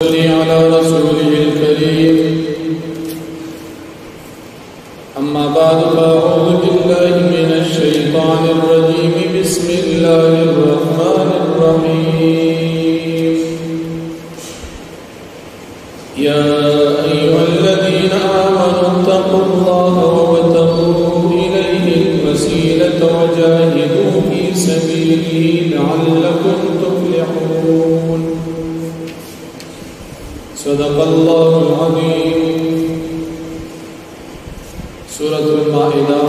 على رسوله الكريم أما بعد فأعوذ بالله من الشيطان الرجيم بسم الله الرحمن الرحيم يا أيها الذين آمنوا اتقوا الله وابتغوا إليه الوسيلة وجاهدوا في سبيله لعلكم تفلحون صدق الله العظيم سورة المائدة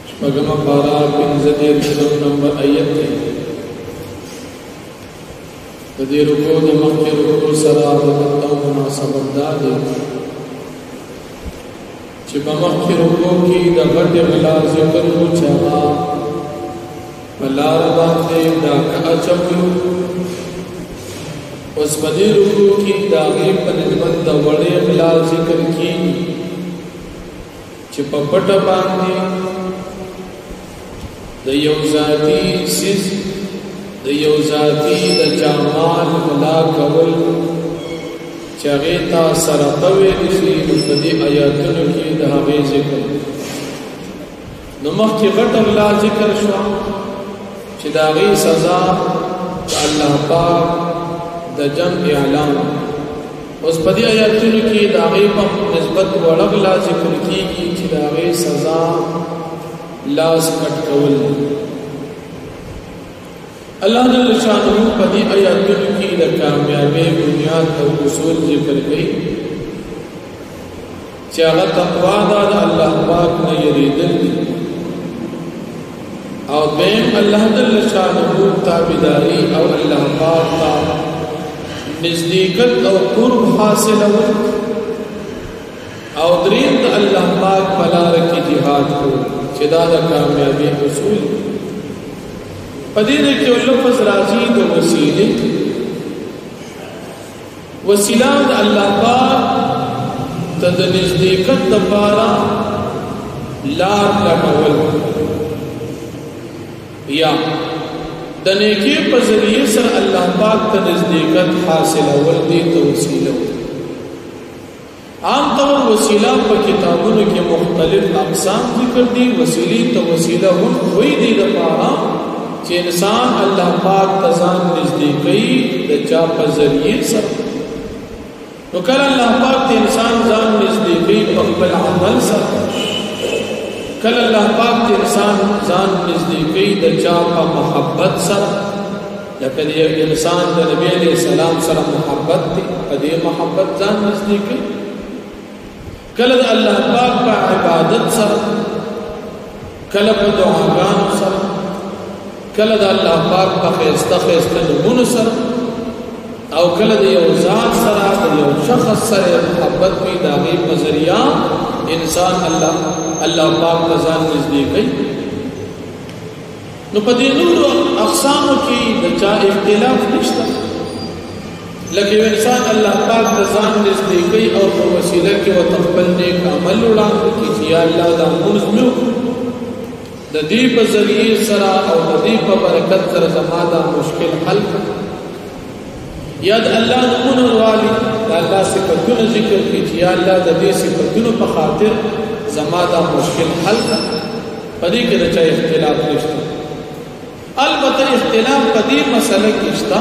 شپږم پارا 15 نمبر آیت دی د دې رکوع د مخکې رکوع سره د مناسبت دا دی چې په مخکې رکوع کې د غټ غلا ذکر وو چې هغه په لار باندې ډاکه اچولو اوس په دې رکوع کې د هغې په نسبت د وړې غلا ذکر کېږي چې په پټه باندې د یو ذاتي څیز د یو ذاتي د چا مال غلا کول چې هغې ته سرقه ویلی شي نو په دې ایاتونو کې د هغې ذکر نو مخکې غټه غلا ذکر شوه چې د هغې سزا د الله پاک د جنگ اعلان اوس په دې آیاتونو کې د هغې په نسبت وړه غلا ذکر کېږي چې د هغې سزا لاس کټ کول الله جل شانه په دې آیاتونو کې د کامیابۍ بنیاد او اصول ذکر کړي چې هغه تقوا ده د الله پاک نه یریدل دي او دیم الله جل شانه تابعداري او الله پاک ته نزدېکت او قرب حاصلول او دریم د الله پاک په لاره کې جهاد کول چې دا د کامیابۍ اصول په دې کې لفظ راځي د وسیله د الله پاک ته د نزدېکت لپاره لار لټول یا د نیکی په ذریعه سره الله پاک ته نزدېکت حاصلول دي ته وسیله عام طور وسیله په کتابونو کې مختلف اقسام ذکر دي وسیلې ته وسیله هم وې دي د پاره چې انسان الله پاک ته ځان نږدې کوي د چا په ذریعه سره نو کله الله پاک ته انسان ځان نږدې کوي په خپل عمل سره کله الله پاک ته انسان ځان نږدې کوي د چا په محبت سره لکه یو انسان د نبی علیہ السلام سره محبت دی په دې محبت ځان نږدې کوي کله د الله پاک په عبادت سره کله په دعاګانو سره کله د الله پاک په خیسته نمونو سره او کله د یو ذات سره د یو شخص سره محبت وي د هغې په ذریعه انسان الله پاک ته ځان نږدې کوي نو په دې نورو اقسامو کې د چا اختلاف نشته لکه یو انسان الله پاک ته ځان نږدې کوي او په وسیله کې ورته خپل نیک عمل وړاندې کړي چې یا الله دا لمونځ مې وکړو د دې په ذریعه سره او د دې په برکت سره زما دا مشکل حل کړه یا د الله نمونه وروالی د الله صفتونه ذکر کړي چې یا الله د دې صفتونو په خاطر زما دا مشکل حل کړه په دې کې د چا اختلاف نشته البته اختلاف په دې مسله کې شته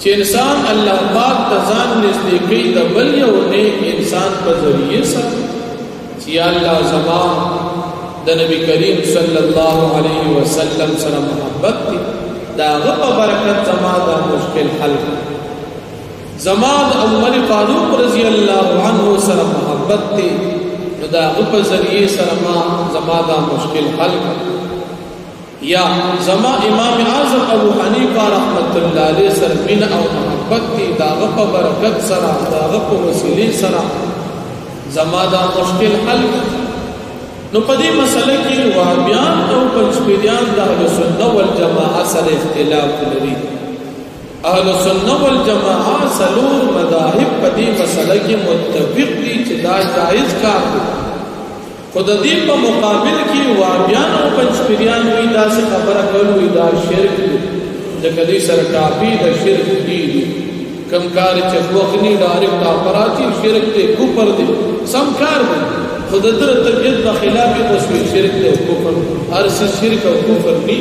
چې انسان الله پاک ته ځان نږدې کوي د بل یو نیک انسان په ذریعه سره چې یا الله زما د نبی کریم صلی الله علیه وسلم سره محبت دي دا هغه په برکت زما دا مشکل حل زما د عمر فاروق رضی الله عنه سره محبت دي دا هغه په ذریعه سره زما دا مشکل حل یا زما امام اعظم ابو حنیفه رحمت الله علیه سره مینه او محبت دي دا هغه په برکت سره دا هغه په وسیله سره زما دا مشکل حل نو په دې مسله کې وهابیان او پنځپیریان د اهل سنت والجماعت سره اختلاف لري اهل سنت والجماعت څلور مذاهب په دې مسله کې متفق دي چې دا جائز کار دی خود دې په مقابل کې وهابیان او پنځپیریان وی دا څه خبره کوي دا شرک دی ځکه دوی سره کافي د شرک دي کم کار چې وخني ډایرکټ اپراچی شرک دی کفر دی سم کار دی خود در طبیعت د خلاف تصویر شرک دی کفر هر څه شرک او کفر ني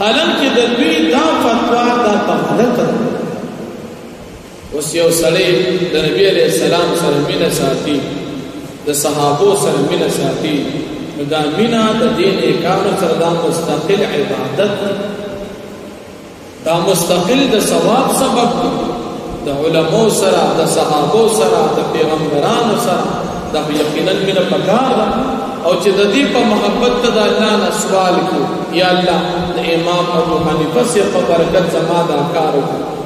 حالانکه د دوی دا فتوا دا غلطه اوس یو سړی د نبی علیہ السلام سره مینه ساتي د صحابو سره مینه ساتي دا مینه د دین اقامت سره دا مستقل عبادت دا مستقل د ثواب سبب دی د علماء سره د صحابو سره د پیغمبرانو سره دا یقینا مینه پکار او چې د دې په محبت ته د الله نه سوال کو یا الله د امام ابو حنیفه سي په برکت زما دا کار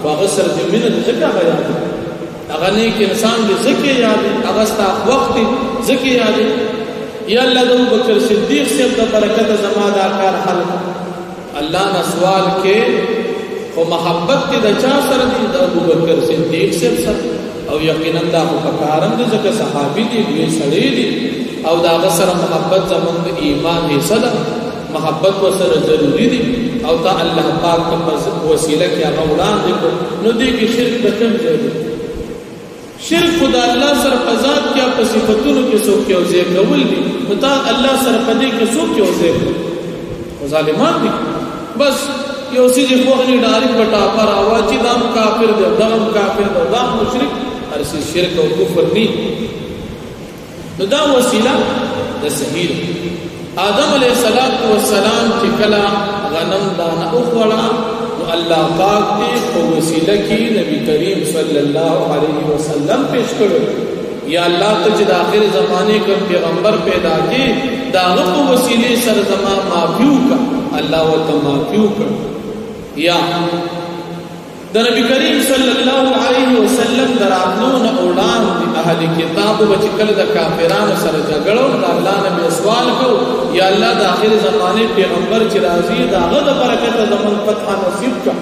او غسر د مینه د ذکر غیا هغه نه کې انسان د ذکر یاد هغه ستا وخت ذکر یاد یا الله د ابوبکر صدیق سي په برکت زما دا کار حل الله نه سوال کې او محبت کې د چا سره دي د ابوبکر صدیق سره او یقینا دا په کارم دي ځکه صحابي دي دوی سړي دي او دا سره محبت زمون د ایمان حصہ ده محبت وسره ضروری دي او دا الله پاک په وسیله کې هغه وړاندې کو نو دې کې شرک به کم ځای شرک خدای الله سره په ذات کې په صفاتونو کې څوک یو ځای کول دي متا الله سره په دې کې څوک یو ځای او ظالمان دي بس یو سې خوغني ډایرکټ بټا پر اواجی دا کافر دی دا کافر دی دا مشرک هر څه شرک او کفر ني نو دا وسیله د صحیح آدم علیہ السلام چې کلا غنم دانه او خړا نو الله پاک دې په وسیله کې نبی کریم صلی الله علیه وسلم پیش کړو یا الله ته چې د اخر زمانه کوم پیغمبر پیدا کړي دا په وسیله سره زما معفو کا الله وت معفو کا یا د نبی کریم صلی الله علیه وسلم دراتلون اولان د اهل کتاب بچ کله د کافرانو سره جګړو د الله نبی سوال کو یا الله د اخر زمانه پیغمبر چې راځي دا غد برکت زمون فتح نصیب کا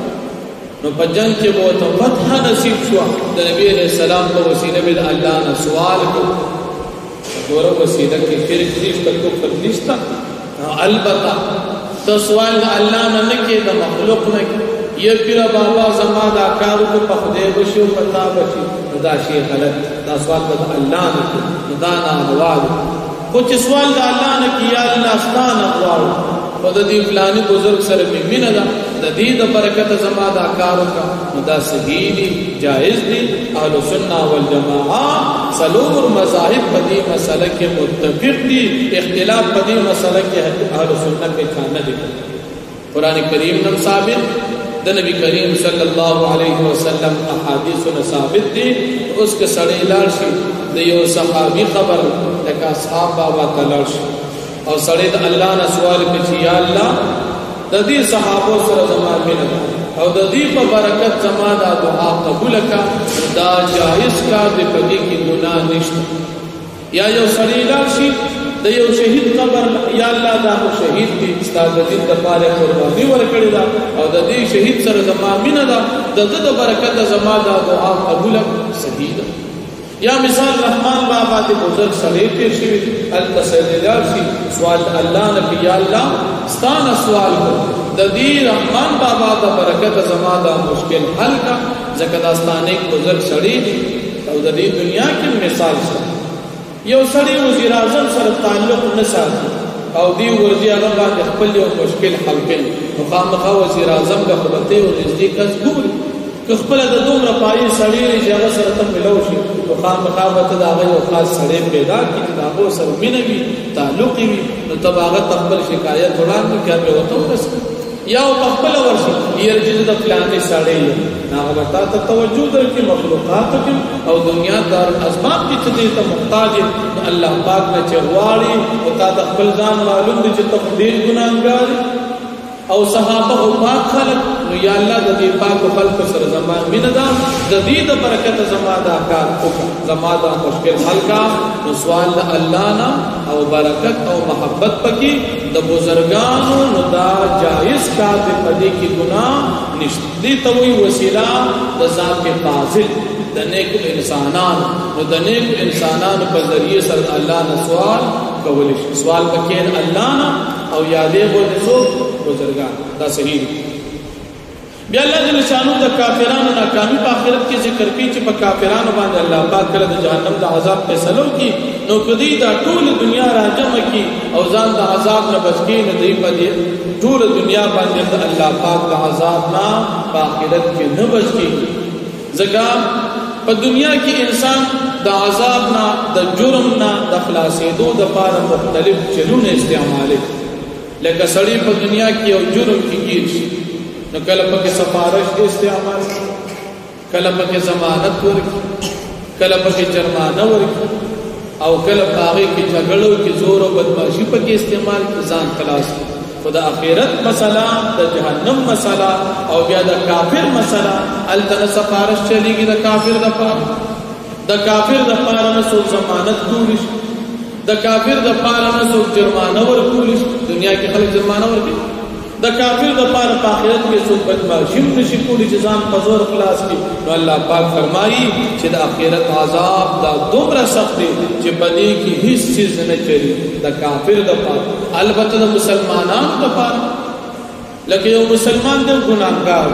نو په جنگ کې وو ته فتح نصیب شو د نبی علیہ السلام په وسیله به الله نه سوال کو ګوره وسیله کې شرک نشته کفر نشته البته تو سوال الله نه کې د مخلوق نه یہ پیر بابا زما دا کارو کو پخدے بشو پتا بشي دا شی غلط دا سوال د الله نه دا نه غواړي کچھ سوال د الله نه کیا الله ستانه غواړي په دې فلاني بزرگ سره مینه ده د دې د برکت زما دا کارو کا دا صحیح دي جائز دي اهل سنت والجماعه سلور مذاهب په دې مسله کې متفق دي اختلاف په دې مسله کې اهل سنت کې کانه دي قران کریم نم ثابت د نبی کریم صلی الله علیه وسلم احادیث ثابت دي اس کے سړی لاړ شي د یو صحابي خبر لکه اصحاب بابا تلل شي او سړی د الله نه سوال کوي یا الله د دې صحابو سره زما مینه او د دې په برکت زما دا دعا قبول کا دا جائز کا د پدې کې ګناه نشته یا یو سړی لاړ شي د یو شهید قبر یا الله دا شهید دي استاد دې د پاره قرباني ورکړي دا او د دې شهید سره زما مینه دا د دې د برکت زما دا دعا قبول صحیح ده یا مثال رحمان بابا دې بزرگ سره تیر شي التسلیلار شي سوال الله نبی یا الله ستانه سوال کو د دې رحمان بابا د برکت زما دا مشکل حل کا زکداستانه بزرگ سړی او د دې دنیا کې مثال شته یو سړی وزیر اعظم سره تعلق نه ساتي او دی ورځي هغه باندې خپل یو مشکل حل کړي نو خامخا وزیر اعظم د خپلته او نزدې کس ګوري که خپل د دومره پای سړی چې هغه سره ته ملو شي نو خامخا به دا هغه یو خاص سړی پیدا کړي چې هغه سره مینه وي تعلق وي نو تباغه خپل شکایت وړاندې کوي او ته ورسې یا په خپل ورشي یره د پلانې سړی هغه ته توجه درکې مخلوقات کې او دنیا دار اسباب کې چې ته محتاج الله پاک نه چغواړي او تا د خپل ځان معلوم دي چې ته ډېر ګناهګار او صحابه او پاک خلق نو یا الله د دې پاک خلق سره زمان مینه دا د دې د برکت زما دا کار زما دا مشکل حل کا نو سوال الله نه او برکت او محبت پکې د بزرګانو نو دا جائز کا د پدې کې ګناه نشته دې ته وی وسیله د ذات فاضل د نیک انسانانو نو د نیک انسانانو په ذریعه سره الله نه سوال کول شي سوال پکې الله نه او یادې بوله سو بزرگان دا صحیح بیا الله جل شانو د کافرانو ناکامی په آخرت کې ذکر کوي چې په کافرانو باندې الله پاک کله د جهنم د عذاب فیصلو کی نو کدی دا ټول دنیا راجمع کی او ځان د عذاب نه بچ کی نه دی په ټول دنیا باندې د الله پاک د عذاب نه په آخرت کې نه بچ کی ځکه په دنیا کې انسان د عذاب نه د جرم نه د خلاصېدو لپاره مختلف چلونه استعمالي لکه سړی په دنیا کې یو جرم کې گیر شي نو کله پکې سفارش استعمال کله پکې ضمانت ورکړي کله پکې جرمانه ورکړي او کله پاغي کې جګړو کې زور او بدمعشي پکې استعمال ځان خلاص خدا اخرت مسله د جهنم مسله او بیا د کافر مسله التن سفارش چلیږي د کافر د پاره نه څوک ضمانت کولی د کافر د پاره نه څوک جرمانه ورکولی دنیا کې خلک جرمانه ورکړي د کافر د پاره په آخرت کې څوک بدمعشي نشي کولی چې ځان په زور خلاص کړي نو الله پاک فرمایي چې د آخرت عذاب دا دومره سخت دی چې بدی کې هیڅ چیز نه چلی د کافر د پاره البته د مسلمانانو د پاره لکه یو مسلمان د ګناهګار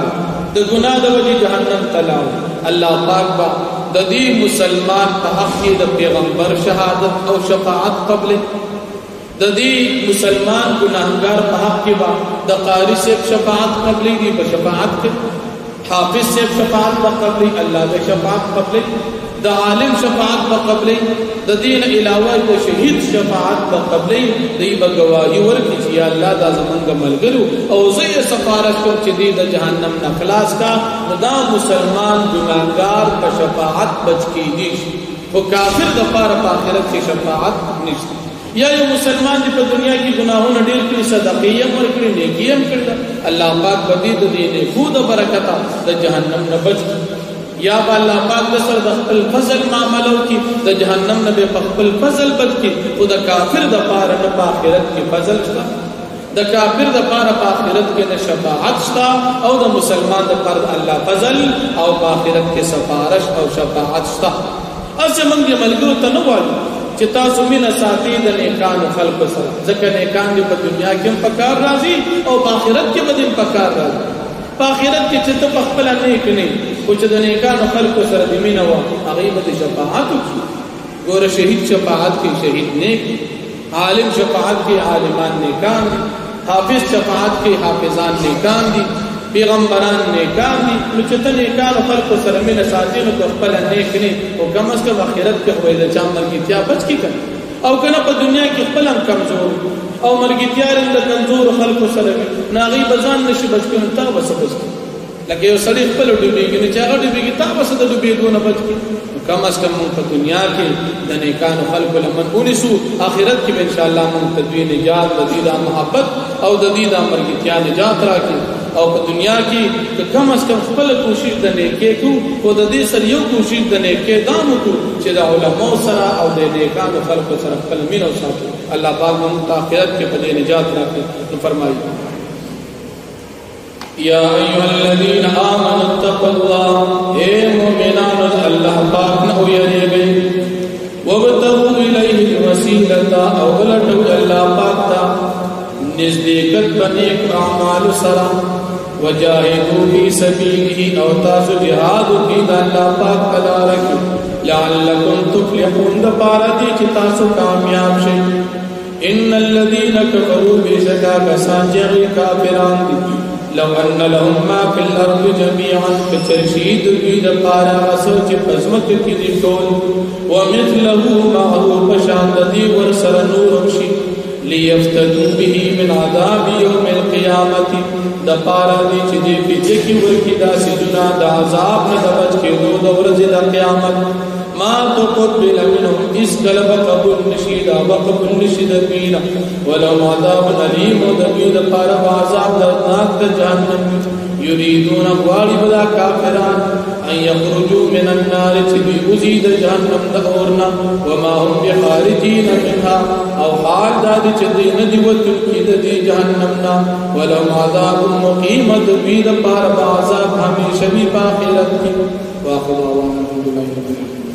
د ګناه د وجې جهنم تلاو الله پاک با د دې مسلمان په حق کې د پیغمبر شهادت او شفاعت قبل د دې مسلمان ګناهګار په حق کې با د قاری سے شفاعت قبل دی په شفاعت کې حافظ سے شفاعت قبل الله د شفاعت قبل د عالم شفاعت قبل د دین علاوه د شهید شفاعت قبل دی بګواہی ورکړي چې الله دا زمونږ ملګرو او زه سفارش کوم چې دی د جهنم نه خلاص کا دا مسلمان ګناهګار په شفاعت بچ کیږي او کافر د پاره په آخرت کې شفاعت نشته یا یو مسلمان دی په دنیا کې گناهونه ډېر کړي صدقې یې ورکړي نیکی هم کړي الله پاک بدی د دې نه خود برکت د جهنم نه بچ یا الله پاک د سر د خپل فضل معاملو کې د جهنم نه په خپل فضل بچ کې او د کافر د پاره نه په آخرت کې فضل شته د کافر د پاره په آخرت کې نه شفاعت شته او د مسلمان د پاره الله فضل او په آخرت کې سفارش او شفاعت شته اسه موږ یې ملګرو ته نه وایو چې تاسو مینه ساتي د نیکانو خلق سره ځکه نیکان دې په دنیا کې هم پکار راځي او په آخرت کې به دې پکار راځي په آخرت کې چې ته خپل نیک نه او چې د نیکانو خلق سره دې مینه و هغه به شفاعت وکړي ګور شهید شفاعت کې شهید نیک عالم شفاعت کې عالمان نیکان حافظ شفاعت کې حافظان نیکان دي پیغمبران نیکان دي نو چې ته نیکانو خلق سره مینه ساتي نو خپل نیک نه او کم از کم آخرت کې خو د چا مرګتیا بچ کی کړه او کنه په دنیا کې خپل هم کمزور او مرګتیا د کمزور خلق سره ناغي بزان نشي بچ کړه تا بس بچ لکه یو سړی خپل ډوبېږي نه چې هغه ډوبېږي تا بس د ډوبېدو نه بچ کی کم از کم په دنیا کې د نیکانو خلق لمن اونسو آخرت کې ان شاء الله مون تدوین نجات لذیذ محبت او د دې د مرګتیا نجات راکړي او په دنیا کې کم از کم خپل کوشش د نیکه کو خو د دې سره یو کوشش د نیکه دام کو چې د علماء سره او د نیکانو خلق سره خپل مینه وساتو الله پاک موږ ته آخرت کې په دې نجات راکړي نو فرمایي یا ایها الذین آمنوا اتقوا الله اے مومنان الله پاک نه یریږئ وابتغوا الیه الوسیلة او ولټو الله پاک ته نزدېکت بنیک اعمال سره وجاهدوا في سبيله او تاسو جهاد کی د الله پاک لپاره لعلکم تفلحون د پاره دي چې تاسو کامیاب شئ ان الذين كفروا بشکا کسانجری کافران دي لو ان لهم ما في الارض جميعا فترشید کی د پاره سوچ پزمک کی دي ټول ومثله معه بشان دي ور سره نور شي ليفتدوا به من عذاب يوم القيامه د پارا دي چې دې پیچې کې ورکی دا سجنا د عذاب نه د بچ کېدو د ورځې د قیامت ما تقبل منهم اس قلب قبول نشید او قبول نشید مینا ولو عذاب الیم د دې د پارا عذاب دردناک د جهنم یریدون غواړي بلا کافران ان يخرجوا من النار تبيزيد جهنم دورنا وما هم بخارجين منها او حال داد چدين دي وتكيد دي جهنمنا ولهم عذاب مقيم بيد پار عذاب هميشه بي باخرت واخر دعوانا الحمد لله رب العالمين